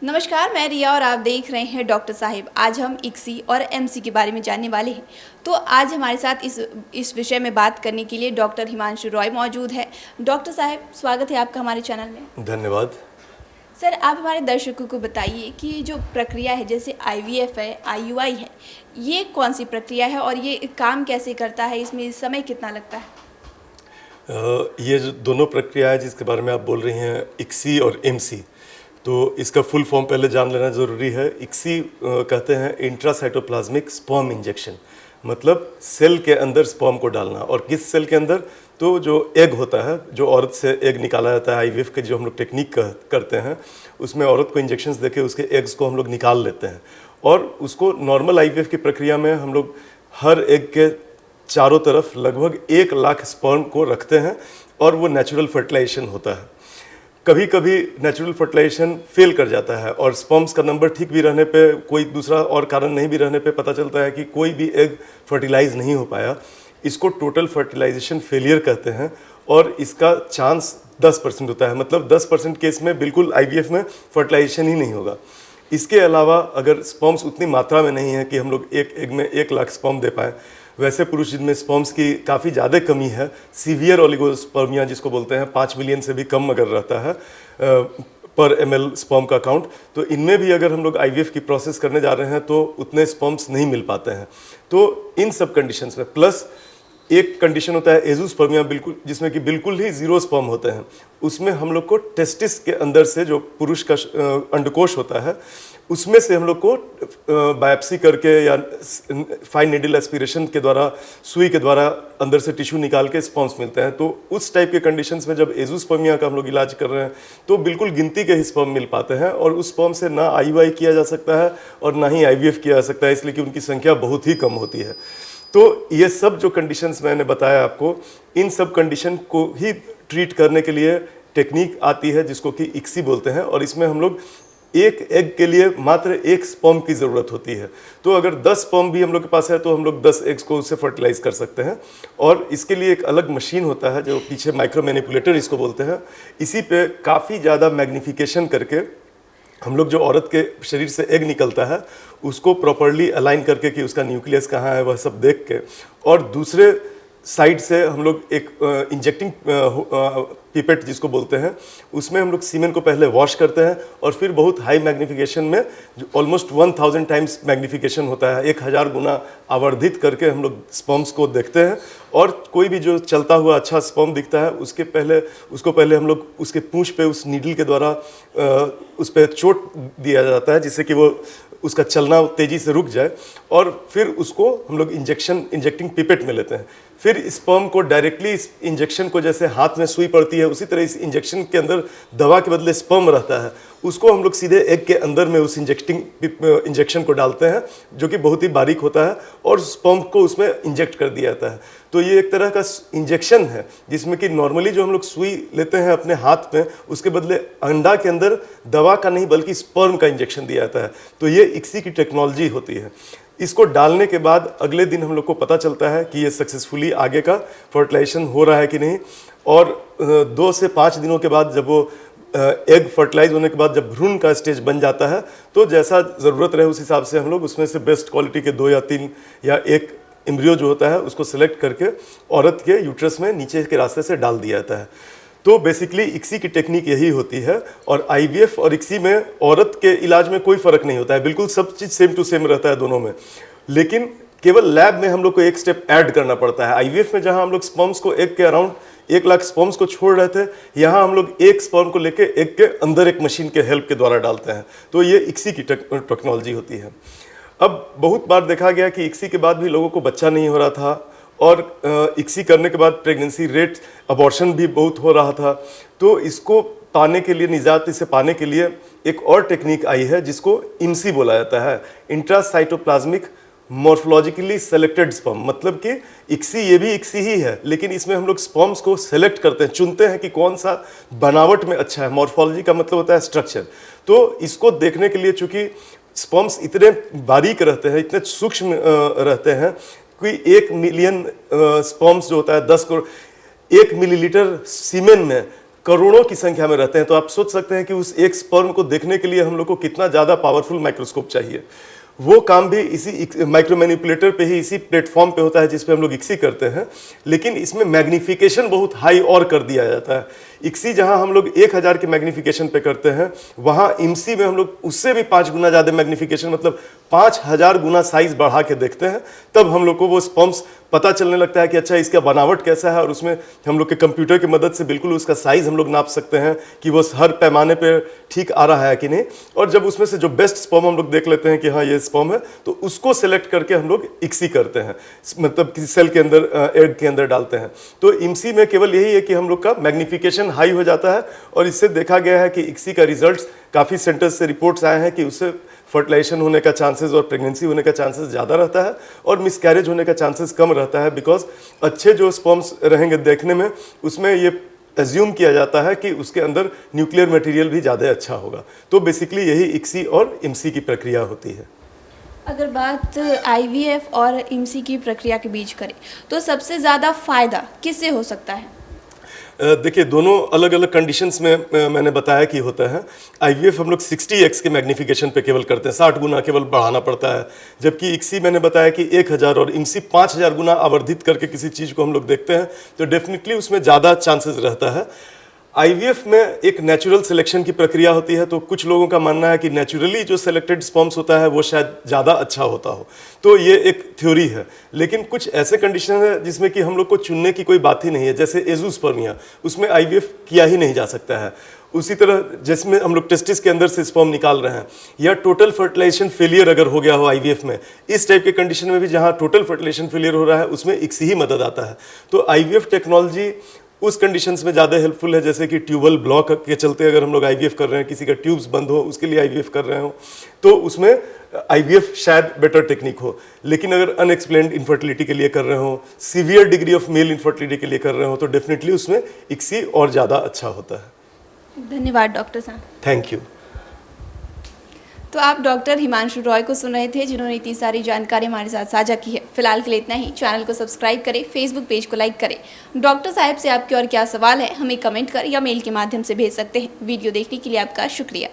नमस्कार, मैं रिया और आप देख रहे हैं डॉक्टर साहिब। आज हम इक्सी और एमसी के बारे में जानने वाले हैं। तो आज हमारे साथ इस विषय में बात करने के लिए डॉक्टर हिमांशु रॉय मौजूद है। डॉक्टर साहिब, स्वागत है आपका हमारे चैनल में। धन्यवाद। सर, आप हमारे दर्शकों को बताइए कि ये जो प्रक्रिया है, जैसे आईवीएफ है, आईयूआई है, ये कौन सी प्रक्रिया है और ये काम कैसे करता है, इसमें समय कितना लगता है? ये जो दोनों प्रक्रियाएं जिसके बारे में आप बोल रही हैं, इक्सी और एमसी, तो इसका फुल फॉर्म पहले जान लेना ज़रूरी है। इक्सी कहते हैं इंट्रासाइटोप्लाज्मिक स्पर्म इंजेक्शन, मतलब सेल के अंदर स्पर्म को डालना। और किस सेल के अंदर? तो जो एग होता है, जो औरत से एग निकाला जाता है, आईवीएफ के जो हम लोग टेक्निक करते हैं, उसमें औरत को इंजेक्शंस देके उसके एग्स को हम लोग निकाल लेते हैं। और उसको नॉर्मल आईवीएफ की प्रक्रिया में हम लोग हर एग के चारों तरफ लगभग 1 लाख स्पर्म को रखते हैं और वो नेचुरल फर्टिलाइजेशन होता है। कभी कभी नेचुरल फर्टिलाइजेशन फेल कर जाता है और स्पर्म्स का नंबर ठीक भी रहने पे, कोई दूसरा और कारण नहीं भी रहने पे पता चलता है कि कोई भी एग फर्टिलाइज नहीं हो पाया। इसको टोटल फर्टिलाइजेशन फेलियर कहते हैं और इसका चांस 10% होता है। मतलब 10% केस में बिल्कुल आईवीएफ में फर्टिलाइजेशन ही नहीं होगा। इसके अलावा अगर स्पर्म्स उतनी मात्रा में नहीं है कि हम लोग एक एग में 1 लाख स्पर्म दे पाएँ, वैसे पुरुष जिनमें स्पर्म्स की काफ़ी ज़्यादा कमी है, सीवियर ओलिगोस्पर्मिया जिसको बोलते हैं, 5 मिलियन से भी कम अगर रहता है पर ml स्पर्म का काउंट, तो इनमें भी अगर हम लोग आईवीएफ की प्रोसेस करने जा रहे हैं तो उतने स्पर्म्स नहीं मिल पाते हैं। तो इन सब कंडीशंस में प्लस एक कंडीशन होता है एजोस्पर्मिया, बिल्कुल जिसमें कि बिल्कुल ही जीरो स्पर्म होते हैं। उसमें हम लोग को टेस्टिस के अंदर से जो पुरुष का अंडकोश होता है, उसमें से हम लोग को बायोप्सी करके या फाइन नीडल एस्पिरेशन के द्वारा, सुई के द्वारा अंदर से टिश्यू निकाल के स्पर्म्स मिलते हैं। तो उस टाइप के कंडीशंस में जब एजोस्पर्मिया का हम लोग इलाज कर रहे हैं तो बिल्कुल गिनती के ही स्पर्म मिल पाते हैं और उस स्पर्म से ना आईयूआई किया जा सकता है और ना ही आईवीएफ किया जा सकता है, इसलिए कि उनकी संख्या बहुत ही कम होती है। तो ये सब जो कंडीशंस मैंने बताया आपको, इन सब कंडीशन को ही ट्रीट करने के लिए टेक्निक आती है जिसको कि इक्सी बोलते हैं। और इसमें हम लोग एक एग के लिए मात्र 1 स्पर्म की ज़रूरत होती है। तो अगर 10 स्पर्म भी हम लोग के पास है तो हम लोग 10 एग्स को उससे फर्टिलाइज कर सकते हैं। और इसके लिए एक अलग मशीन होता है जो पीछे माइक्रो मैनिपुलेटर इसको बोलते हैं। इसी पे काफ़ी ज़्यादा मैग्नीफिकेशन करके हम लोग जो औरत के शरीर से एग निकलता है उसको प्रॉपरली अलाइन करके कि उसका न्यूक्लियस कहाँ है वह सब देख के, और दूसरे साइड से हम लोग एक इंजेक्टिंग पिपेट जिसको बोलते हैं, उसमें हम लोग सीमेन को पहले वॉश करते हैं और फिर बहुत हाई मैग्नीफिकेशन में, ऑलमोस्ट 1000 टाइम्स मैग्नीफिकेशन होता है, 1000 गुना आवर्धित करके हम लोग स्पर्म्स को देखते हैं। और कोई भी जो चलता हुआ अच्छा स्पर्म दिखता है उसको पहले हम लोग उसके पूंछ पे उस नीडल के द्वारा उस पर चोट दिया जाता है जिससे कि वो उसका चलना तेज़ी से रुक जाए। और फिर उसको हम लोग इंजेक्टिंग पिपेट में लेते हैं। फिर स्पर्म को डायरेक्टली इस इंजेक्शन को, जैसे हाथ में सुई पड़ती है उसी तरह इस इंजेक्शन के अंदर दवा के बदले स्पर्म रहता है, उसको हम लोग सीधे एग के अंदर में उस इंजेक्शन को डालते हैं जो कि बहुत ही बारीक होता है और स्पर्म को उसमें इंजेक्ट कर दिया जाता है। तो ये एक तरह का इंजेक्शन है जिसमें कि नॉर्मली जो हम लोग सुई लेते हैं अपने हाथ में, उसके बदले अंडा के अंदर दवा का नहीं बल्कि स्पर्म का इंजेक्शन दिया जाता है। तो ये इक्सी की टेक्नोलॉजी होती है। इसको डालने के बाद अगले दिन हम लोग को पता चलता है कि ये सक्सेसफुली आगे का फर्टिलाइजेशन हो रहा है कि नहीं। और 2 से 5 दिनों के बाद जब वो एग फर्टिलाइज होने के बाद जब भ्रूण का स्टेज बन जाता है तो जैसा ज़रूरत रहे उस हिसाब से हम लोग उसमें से बेस्ट क्वालिटी के 2 या 3 या 1 एम्ब्रियो जो होता है उसको सिलेक्ट करके औरत के यूट्रस में नीचे के रास्ते से डाल दिया जाता है। तो बेसिकली इक्सी की टेक्निक यही होती है। और आईवीएफ और इक्सी में औरत के इलाज में कोई फ़र्क नहीं होता है, बिल्कुल सब चीज़ सेम टू सेम रहता है दोनों में। लेकिन केवल लैब में हम लोग को एक स्टेप ऐड करना पड़ता है। आईवीएफ में जहां हम लोग स्पर्म्स को एग के अराउंड 1 लाख स्पर्म्स को छोड़ रहे थे, यहाँ हम लोग 1 स्पर्म को लेके एग के अंदर एक मशीन के हेल्प के द्वारा डालते हैं। तो ये इक्सी की टेक्नोलॉजी होती है। अब बहुत बार देखा गया कि इक्सी के बाद भी लोगों को बच्चा नहीं हो रहा था और इक्सी करने के बाद प्रेगनेंसी रेट, अबॉर्शन भी बहुत हो रहा था। तो इसको पाने के लिए, निजात इसे पाने के लिए एक और टेक्निक आई है जिसको इमसी बोला जाता है, इंट्रासाइटोप्लाज्मिक मॉर्फोलॉजिकली सेलेक्टेड स्पर्म। मतलब कि इक्सी, ये भी इक्सी ही है लेकिन इसमें हम लोग स्पर्म्स को सेलेक्ट करते हैं, चुनते हैं कि कौन सा बनावट में अच्छा है। मॉर्फोलॉजी का मतलब होता है स्ट्रक्चर। तो इसको देखने के लिए चूंकि स्पर्म्स इतने बारीक रहते हैं, इतने सूक्ष्म रहते हैं कि 1 मिलियन स्पर्म्स जो होता है 10 करोड़, 1 मिलीलीटर सीमेन में करोड़ों की संख्या में रहते हैं। तो आप सोच सकते हैं कि उस एक स्पर्म को देखने के लिए हम लोग को कितना ज़्यादा पावरफुल माइक्रोस्कोप चाहिए। वो काम भी इसी माइक्रो मैनिपुलेटर पे ही, इसी प्लेटफॉर्म पे होता है जिस पे हम लोग इक्सी करते हैं, लेकिन इसमें मैग्नीफिकेशन बहुत हाई और कर दिया जाता है। इक्सी जहां हम लोग 1000 के मैग्नीफिकेशन पे करते हैं, वहां इमसी में हम लोग उससे भी 5 गुना ज़्यादा मैग्नीफिकेशन, मतलब 5000 गुना साइज बढ़ा के देखते हैं। तब हम लोग को वो स्पर्म्स पता चलने लगता है कि अच्छा इसका बनावट कैसा है, और उसमें हम लोग के कंप्यूटर की मदद से बिल्कुल उसका साइज हम लोग नाप सकते हैं कि वो हर पैमाने पे ठीक आ रहा है कि नहीं। और जब उसमें से जो बेस्ट स्पर्म हम लोग देख लेते हैं कि हाँ ये स्पर्म है, तो उसको सेलेक्ट करके हम लोग इक्सी करते हैं, मतलब किसी सेल के अंदर, एग के अंदर डालते हैं। तो इमसी में केवल यही है कि हम लोग का मैग्नीफिकेशन हाई हो जाता है, और इससे देखा गया है कि इक्सी का रिजल्ट्स काफ़ी सेंटर्स से रिपोर्ट्स आए हैं कि उससे फर्टिलाइजेशन होने का चांसेस और प्रेगनेंसी होने का चांसेस ज़्यादा रहता है, और मिसकैरेज होने का चांसेस कम रहता है। बिकॉज अच्छे जो स्पर्म्स रहेंगे देखने में, उसमें ये एज्यूम किया जाता है कि उसके अंदर न्यूक्लियर मटेरियल भी ज़्यादा अच्छा होगा। तो बेसिकली यही इक्सी और इमसी की प्रक्रिया होती है। अगर बात आईवीएफ और इमसी की प्रक्रिया के बीच करें तो सबसे ज़्यादा फायदा किससे हो सकता है? देखिए, दोनों अलग अलग कंडीशंस में मैंने बताया कि होता है। आईवीएफ हम लोग 60x के मैग्नीफिकेशन पे केवल करते हैं, 60 गुना केवल बढ़ाना पड़ता है, जबकि इक्सी मैंने बताया कि 1000 और इमसी 5000 गुना आवर्धित करके किसी चीज़ को हम लोग देखते हैं, तो डेफिनेटली उसमें ज़्यादा चांसेस रहता है। आईवीएफ में एक नेचुरल सिलेक्शन की प्रक्रिया होती है, तो कुछ लोगों का मानना है कि नेचुरली जो सेलेक्टेड स्पर्म्स होता है वो शायद ज़्यादा अच्छा होता हो, तो ये एक थ्योरी है। लेकिन कुछ ऐसे कंडीशन है जिसमें कि हम लोग को चुनने की कोई बात ही नहीं है, जैसे एजोस्पर्मिया, उसमें आईवीएफ किया ही नहीं जा सकता है। उसी तरह जिसमें हम लोग टेस्टिस के अंदर से स्पर्म निकाल रहे हैं, या टोटल फर्टिलाइजेशन फेलियर अगर हो गया हो आईवीएफ में, इस टाइप के कंडीशन में भी जहाँ टोटल फर्टिलाइजेशन फेलियर हो रहा है, उसमें इक्सी ही मदद आता है। तो आईवीएफ टेक्नोलॉजी उस कंडीशंस में ज़्यादा हेल्पफुल है, जैसे कि ट्यूबल ब्लॉक के चलते अगर हम लोग आईवीएफ कर रहे हैं, किसी का ट्यूब्स बंद हो उसके लिए आईवीएफ कर रहे हो, तो उसमें आईवीएफ शायद बेटर टेक्निक हो। लेकिन अगर अनएक्सप्लेन्ड इनफर्टिलिटी के लिए कर रहे हो, severe degree of male infertility के लिए कर रहे हो, तो डेफिनेटली उसमें इक्सी और ज़्यादा अच्छा होता है। धन्यवाद डॉक्टर साहब। Thank you. तो आप डॉक्टर हिमांशु रॉय को सुन रहे थे, जिन्होंने इतनी सारी जानकारी हमारे साथ साझा की है। फिलहाल के लिए इतना ही। चैनल को सब्सक्राइब करें, फेसबुक पेज को लाइक करें। डॉक्टर साहब से आपके और क्या सवाल है, हमें कमेंट कर या मेल के माध्यम से भेज सकते हैं। वीडियो देखने के लिए आपका शुक्रिया।